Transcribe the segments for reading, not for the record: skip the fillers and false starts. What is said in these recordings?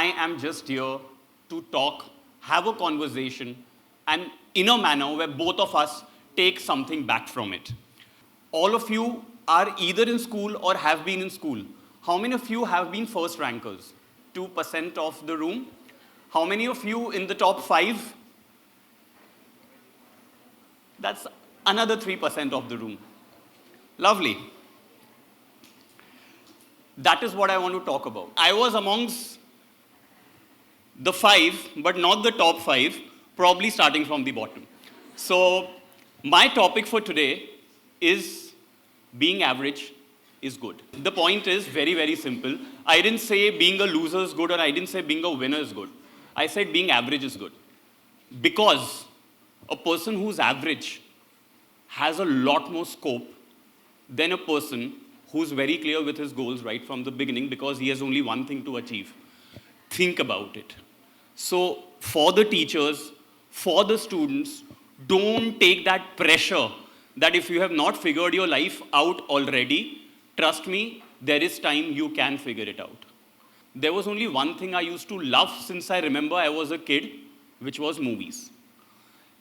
I am just here to talk, have a conversation, and in a manner where both of us take something back from it. All of you are either in school or have been in school. How many of you have been first rankers? 2% of the room. How many of you in the top 5? That's another 3% of the room. Lovely. That is what I want to talk about. I was amongst the 5, but not the top 5, probably starting from the bottom. So my topic for today is being average is good. The point is very, very simple. I didn't say being a loser is good, or I didn't say being a winner is good. I said being average is good. Because a person who's average has a lot more scope than a person who's very clear with his goals right from the beginning, because he has only one thing to achieve. Think about it. So for the teachers, for the students, don't take that pressure that if you have not figured your life out already, trust me, there is time you can figure it out. There was only one thing I used to love since I remember I was a kid, which was movies.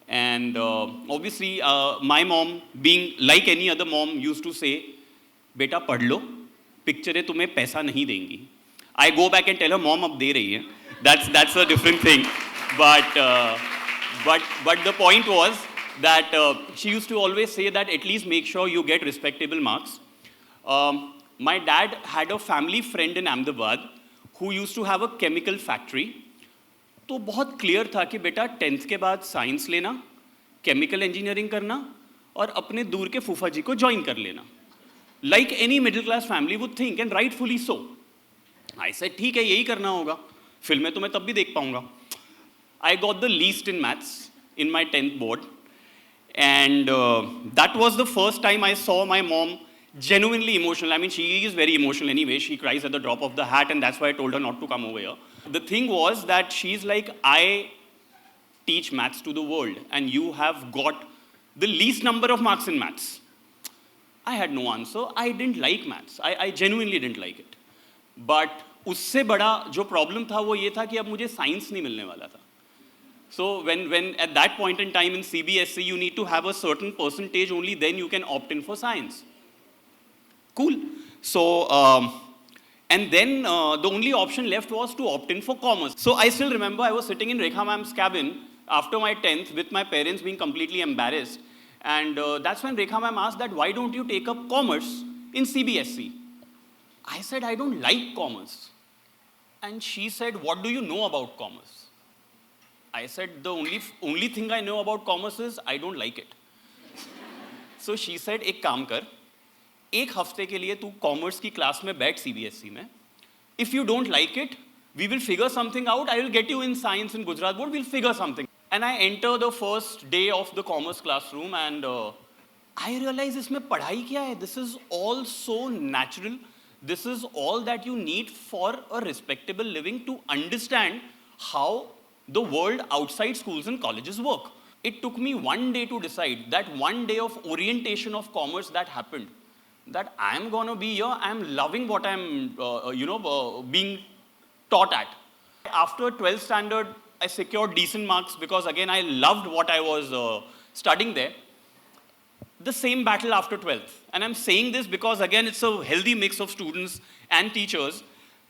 And obviously, my mom, being like any other mom, used to say, "Beta पढ़ लो, पिक्चरें तुम्हें पैसा नहीं देंगी." I go back and tell her, "Mom, अब दे रही है." That's a different thing. But the point was that she used to always say that at least make sure you get respectable marks. My dad had a family friend in Ahmedabad who used to have a chemical factory. तो बहुत clear था कि बेटा 10th के बाद science लेना, chemical engineering करना और अपने दूर के फूफा जी को ज्वाइन कर लेना. Like any middle class family would think, and rightfully so. I said, ठीक है, यही करना होगा. फिल्में तो मैं तब भी देख पाऊंगा. I got the least in maths in my 10th board. And that was the first time I saw my mom genuinely emotional. I mean, she is very emotional anyway. She cries at the drop of the hat, and that's why I told her not to come over here. The thing was that she's like, I teach maths to the world, and you have got the least number of marks in maths. I had no answer. I didn't like maths. I genuinely didn't like it. But उससे बड़ा जो problem था वो ये था कि अब मुझे science नहीं मिलने वाला था. So when at that point in time in CBSE you need to have a certain percentage, only then you can opt in for science. Cool. So and then the only option left was to opt in for commerce. So I still remember I was sitting in Rekha ma'am's cabin after my 10th with my parents being completely embarrassed. And that's when Rekha ma'am asked that, why don't you take up commerce in CBSE? I said, I don't like commerce. And she said, what do you know about commerce? I said, the only thing I know about commerce is I don't like it. So she said, एक काम कर, एक हफ्ते के लिए तू commerce की class में बैठ CBSE में. If you don't like it, we will figure something out. I will get you in science in Gujarat board. We'll figure something. And I enter the first day of the commerce classroom, and I realize इसमें पढ़ाई क्या है? This is all so natural. This is all that you need for a respectable living to understand how the world outside schools and colleges work. It took me one day to decide, that one day of orientation of commerce that happened, that I'm gonna be here, I'm loving what I'm being taught at. After 12th standard, I secured decent marks because again I loved what I was studying there. The same battle after 12th. And I'm saying this because again it's a healthy mix of students and teachers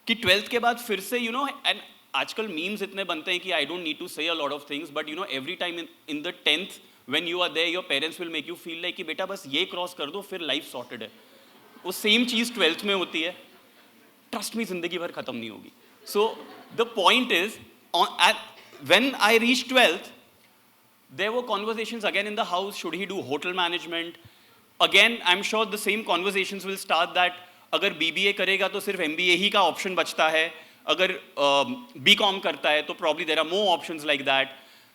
कि 12th के बाद फिर से and आजकल memes इतने बनते हैं कि I don't need to say a lot of things, but every time in the 10th when you are there, your parents will make you feel like कि बेटा बस ये cross कर दो फिर life sorted है. वो same चीज़ 12th में होती है. Trust me, जिंदगी भर खत्म नहीं होगी. So the point is, when I reached 12th, there were conversations again in the house. Should he do hotel management? Again, I'm sure the same conversations will start that अगर BBA करेगा तो सिर्फ MBA ही का option बचता है. अगर BCom करता है तो probably there are more options like that.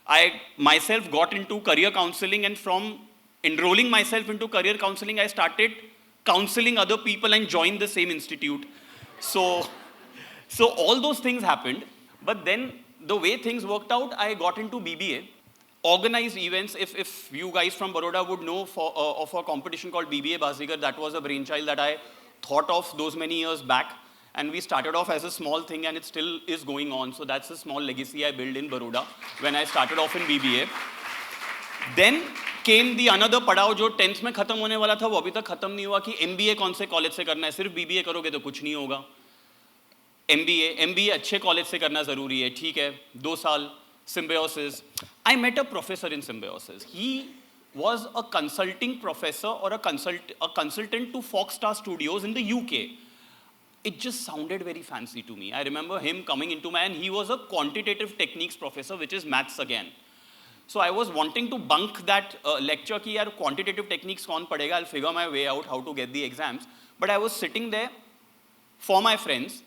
I myself got into career counseling, and from enrolling myself into career counseling, I started counseling other people and joined the same institute. So all those things happened. But then the way things worked out, I got into BBA. Organized events, if you guys from Baroda would know of a competition called BBA Bazigar, that was a brainchild that I thought of those many years back. And we started off as a small thing and it still is going on. So that's a small legacy I built in Baroda when I started off in BBA. Then came the another पड़ाव जो 10th में खत्म होने वाला था वो अभी तक खत्म नहीं हुआ कि MBA कौन से कॉलेज से करना है, सिर्फ BBA करोगे तो कुछ नहीं होगा. MBA अच्छे कॉलेज से करना ज़रूरी है, ठीक है, 2 साल, Symbiosis. I met a professor in Symbiosis. He was a consulting professor or a consultant to Foxstar Studios in the UK. It just sounded very fancy to me. I remember him coming into and he was a quantitative techniques professor, which is maths again. So I was wanting to bunk that lecture ki yaar quantitative techniques kaun padega, I'll figure my way out how to get the exams. But I was sitting there for my friends.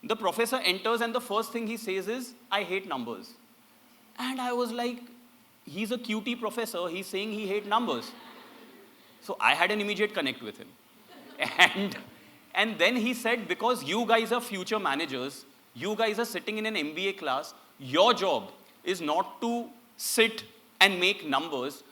The professor enters and the first thing he says is, I hate numbers. And I was like, he's a QT professor, he's saying he hates numbers. So I had an immediate connect with him. And then he said, because you guys are future managers, you guys are sitting in an MBA class, your job is not to sit and make numbers.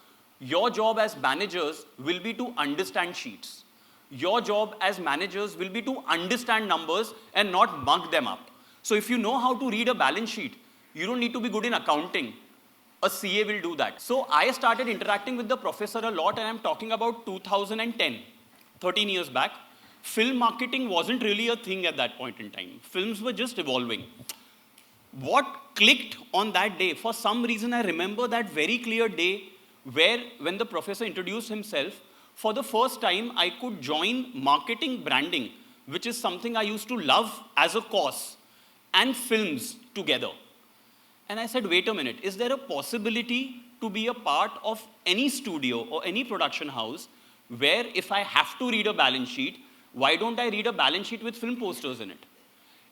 Your job as managers will be to understand sheets. Your job as managers will be to understand numbers and not mug them up. So if you know how to read a balance sheet, you don't need to be good in accounting. A CA will do that. So I started interacting with the professor a lot, and I'm talking about 2010, 13 years back. Film marketing wasn't really a thing at that point in time. Films were just evolving. What clicked on that day, for some reason I remember that very clear day where when the professor introduced himself, for the first time I could join marketing branding, which is something I used to love as a course, and films together. And I said, wait a minute, is there a possibility to be a part of any studio or any production house where if I have to read a balance sheet, why don't I read a balance sheet with film posters in it?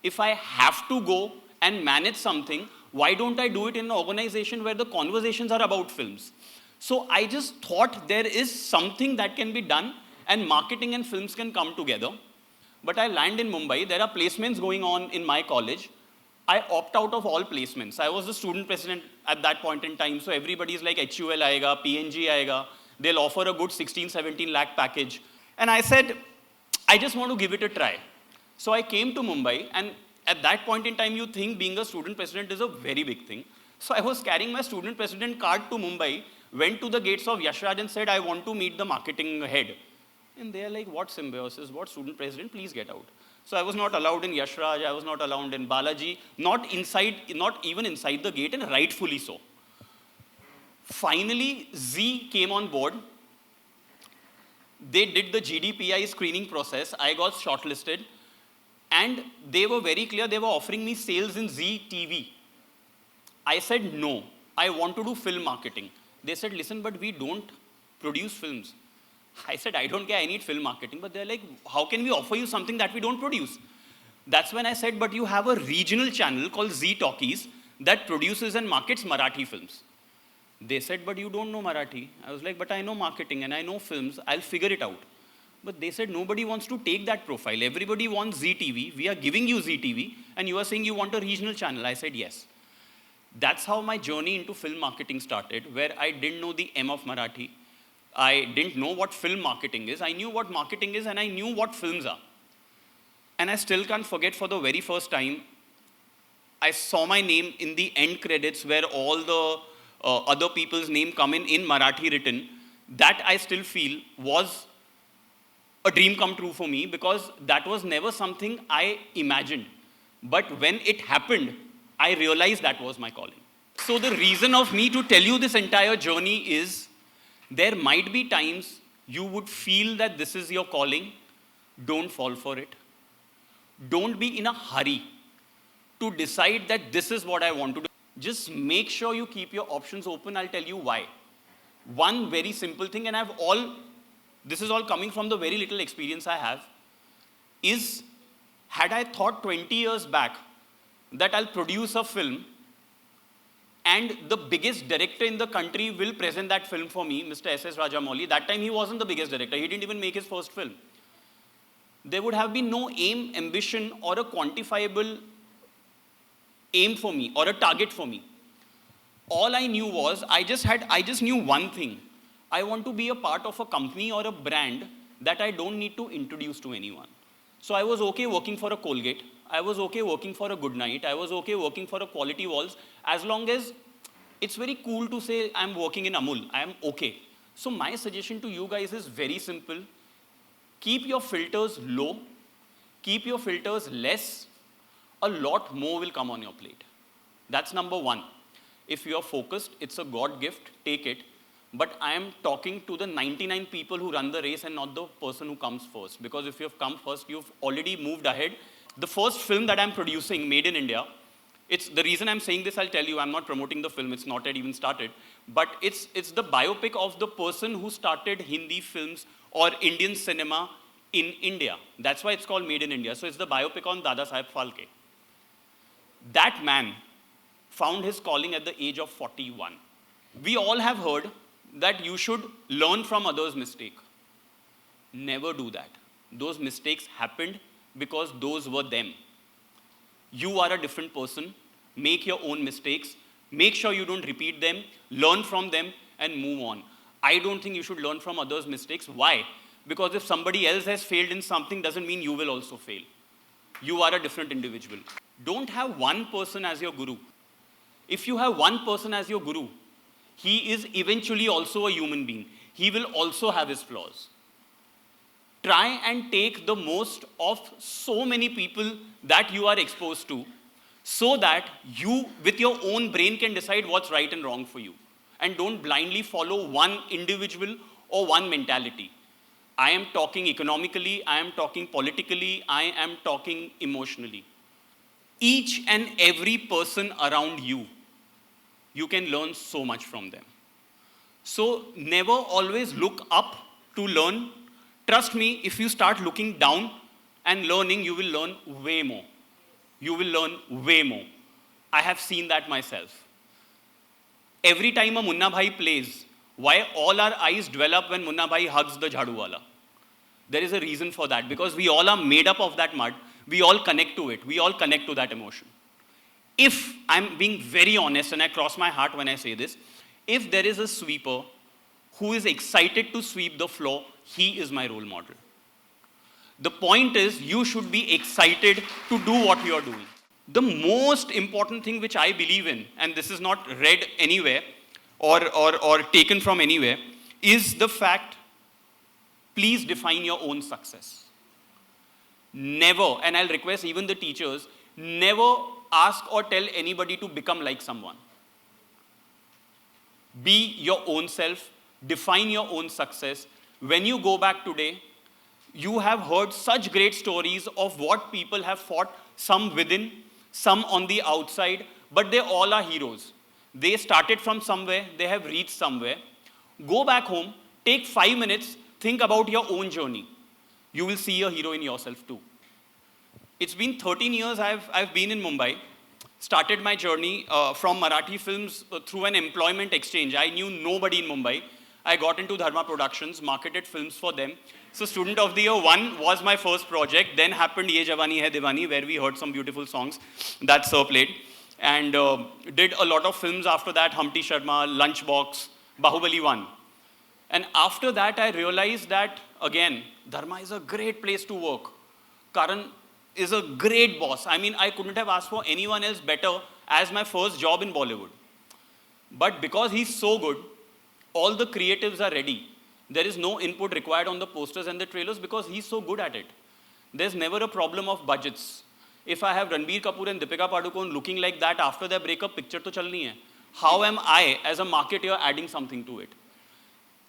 If I have to go and manage something, why don't I do it in an organization where the conversations are about films? So I just thought there is something that can be done and marketing and films can come together. But I land in Mumbai, there are placements going on in my college. I opt out of all placements. I was the student president at that point in time, so everybody is like HUL aayega, PNG aayega. They'll offer a good 16, 17 lakh package. And I said, I just want to give it a try. So I came to Mumbai, and at that point in time, you think being a student president is a very big thing. So I was carrying my student president card to Mumbai, went to the gates of Yashraj and said, I want to meet the marketing head. And they're like, what Symbiosis, what student president, please get out. So I was not allowed in Yashraj, I was not allowed in Balaji, not even inside the gate, and rightfully so. Finally, Z came on board. They did the GDPI screening process. I got shortlisted. And they were very clear, they were offering me sales in Z TV. I said, no, I want to do film marketing. They said, listen, but we don't produce films. I said, I don't care, I need film marketing. But they're like, how can we offer you something that we don't produce? That's when I said, but you have a regional channel called Z Talkies that produces and markets Marathi films. They said, but you don't know Marathi. I was like, but I know marketing and I know films, I'll figure it out. But they said, nobody wants to take that profile. Everybody wants ZTV. We are giving you ZTV, and you are saying you want a regional channel. I said, yes. That's how my journey into film marketing started, where I didn't know the M of Marathi. I didn't know what film marketing is. I knew what marketing is, and I knew what films are. And I still can't forget, for the very first time, I saw my name in the end credits where all the other people's name come in Marathi written. That I still feel was a dream come true for me, because that was never something I imagined. But when it happened, I realized that was my calling. So the reason of me to tell you this entire journey is, there might be times you would feel that this is your calling. Don't fall for it. Don't be in a hurry to decide that this is what I want to do. Just make sure you keep your options open. I'll tell you why. One very simple thing, and this is all coming from the very little experience I have, is had I thought 20 years back that I'll produce a film and the biggest director in the country will present that film for me, Mr. S.S. Rajamouli. That time he wasn't the biggest director. He didn't even make his first film. There would have been no aim, ambition, or a quantifiable aim for me, or a target for me. All I knew was, I just knew one thing. I want to be a part of a company or a brand that I don't need to introduce to anyone. So I was okay working for a Colgate. I was okay working for a Good Night. I was okay working for a Quality Walls, as long as it's very cool to say I'm working in Amul. I am okay. So my suggestion to you guys is very simple. Keep your filters low. Keep your filters less. A lot more will come on your plate. That's number one. If you're focused, it's a God gift, take it. But I am talking to the 99 people who run the race and not the person who comes first. Because if you've come first, you've already moved ahead. The first film that I'm producing, made in India, it's the reason I'm saying this, I'll tell you, I'm not promoting the film, it's not yet even started. But it's the biopic of the person who started Hindi films or Indian cinema in India. That's why it's called Made in India. So it's the biopic on Dada Saheb Phalke. That man found his calling at the age of 41. We all have heard that you should learn from others' mistake. Never do that. Those mistakes happened because those were them. You are a different person. Make your own mistakes. Make sure you don't repeat them. Learn from them and move on. I don't think you should learn from others' mistakes. Why? Because if somebody else has failed in something, doesn't mean you will also fail. You are a different individual. Don't have one person as your guru. If you have one person as your guru, he is eventually also a human being. He will also have his flaws. Try and take the most of so many people that you are exposed to, so that you, with your own brain, can decide what's right and wrong for you. And don't blindly follow one individual or one mentality. I am talking economically, I am talking politically, I am talking emotionally. Each and every person around you, you can learn so much from them. So never always look up to learn. Trust me, if you start looking down and learning, you will learn way more. You will learn way more. I have seen that myself. Every time a Munna Bhai plays, why all our eyes dwell up when Munna Bhai hugs the jhadu wala? There is a reason for that, because we all are made up of that mud. We all connect to it. We all connect to that emotion. If, I'm being very honest, and I cross my heart when I say this, if there is a sweeper who is excited to sweep the floor, he is my role model. The point is, you should be excited to do what you are doing. The most important thing which I believe in, and this is not read anywhere or taken from anywhere, is the fact, please define your own success. Never, and I'll request even the teachers, never ask or tell anybody to become like someone. Be your own self, define your own success. When you go back today, you have heard such great stories of what people have fought, some within, some on the outside, but they all are heroes. They started from somewhere, they have reached somewhere. Go back home, take 5 minutes, think about your own journey. You will see a hero in yourself too. It's been 13 years I've been in Mumbai. Started my journey from Marathi films through an employment exchange. I knew nobody in Mumbai. I got into Dharma Productions, marketed films for them. So Student of the Year 1 was my first project. Then happened Ye Jawani Hai Diwani, where we heard some beautiful songs that Sir played. And did a lot of films after that, Humpty Sharma, Lunchbox, Bahubali 1. And after that, I realized that, again, Dharma is a great place to work. Karan is a great boss. I mean, I couldn't have asked for anyone else better as my first job in Bollywood. But because he's so good, all the creatives are ready. There is no input required on the posters and the trailers because he's so good at it. There's never a problem of budgets. If I have Ranbir Kapoor and Deepika Padukone looking like that after their breakup, picture to chalni hai. How am I, as a marketer, adding something to it?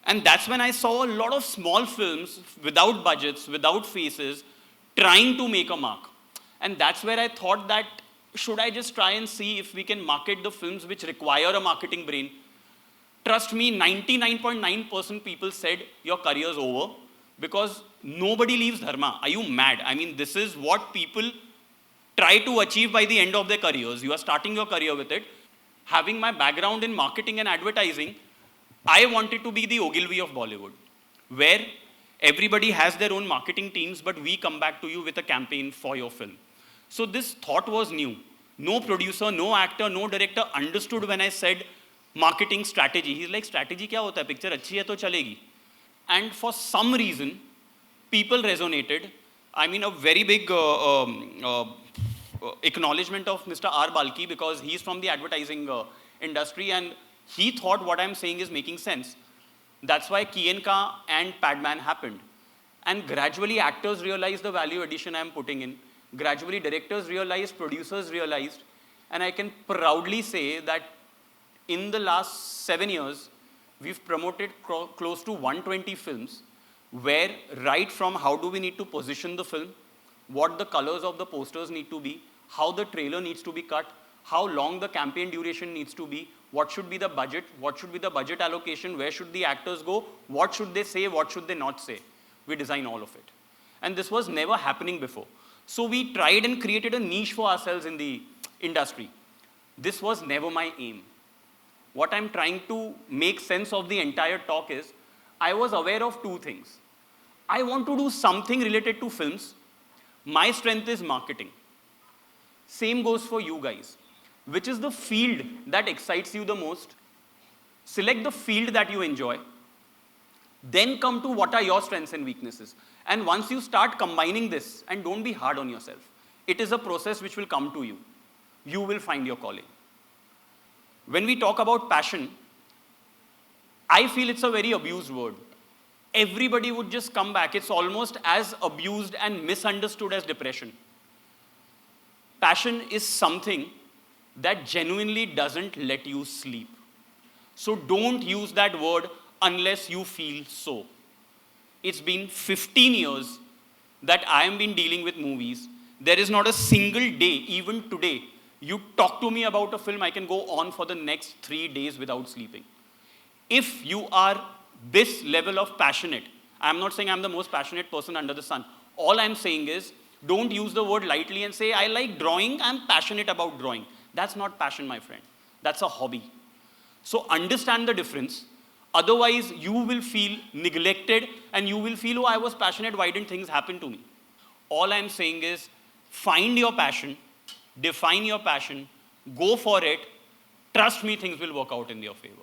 And that's when I saw a lot of small films without budgets, without faces, trying to make a mark. And that's where I thought that, should I just try and see if we can market the films which require a marketing brain? Trust me, 99.9% people said your career's over because nobody leaves Dharma. Are you mad? I mean, this is what people try to achieve by the end of their careers. You are starting your career with it. Having my background in marketing and advertising, I wanted to be the Ogilvy of Bollywood, where everybody has their own marketing teams, but we come back to you with a campaign for your film. So this thought was new. No producer, no actor, no director understood when I said marketing strategy. He's like, strategy kya hota hai? Picture achhi hai to chalegi. And for some reason, people resonated. I mean, a very big acknowledgement of Mr. R. Balki, because he's from the advertising industry and he thought what I'm saying is making sense. That's why Kienka and Padman happened. And gradually actors realized the value addition I'm putting in. Gradually directors realized, producers realized, and I can proudly say that in the last 7 years, we've promoted close to 120 films, where right from how do we need to position the film, what the colors of the posters need to be, how the trailer needs to be cut, how long the campaign duration needs to be, what should be the budget, what should be the budget allocation, where should the actors go, what should they say, what should they not say. We design all of it. And this was never happening before. So we tried and created a niche for ourselves in the industry. This was never my aim. What I'm trying to make sense of the entire talk is, I was aware of two things. I want to do something related to films. My strength is marketing. Same goes for you guys. Which is the field that excites you the most? Select the field that you enjoy. Then come to what are your strengths and weaknesses. And once you start combining this, and don't be hard on yourself, it is a process which will come to you. You will find your calling. When we talk about passion, I feel it's a very abused word. Everybody would just come back. It's almost as abused and misunderstood as depression. Passion is something that genuinely doesn't let you sleep. So don't use that word unless you feel so. It's been 15 years that I have been dealing with movies. There is not a single day, even today, you talk to me about a film, I can go on for the next 3 days without sleeping. If you are this level of passionate, I'm not saying I'm the most passionate person under the sun. All I'm saying is, don't use the word lightly and say, I like drawing, I'm passionate about drawing. That's not passion, my friend. That's a hobby. So understand the difference. Otherwise, you will feel neglected and you will feel, oh, I was passionate, why didn't things happen to me? All I'm saying is, find your passion, define your passion, go for it. Trust me, things will work out in your favor.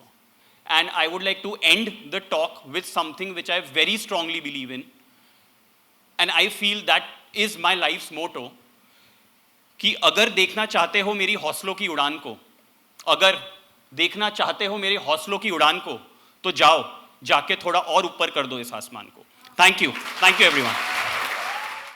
And I would like to end the talk with something which I very strongly believe in. And I feel that is my life's motto. कि अगर देखना चाहते हो मेरी हौसलों की उड़ान को, अगर देखना चाहते हो मेरे हौसलों की उड़ान को, तो जाओ, जाके थोड़ा और ऊपर कर दो इस आसमान को. Thank you everyone.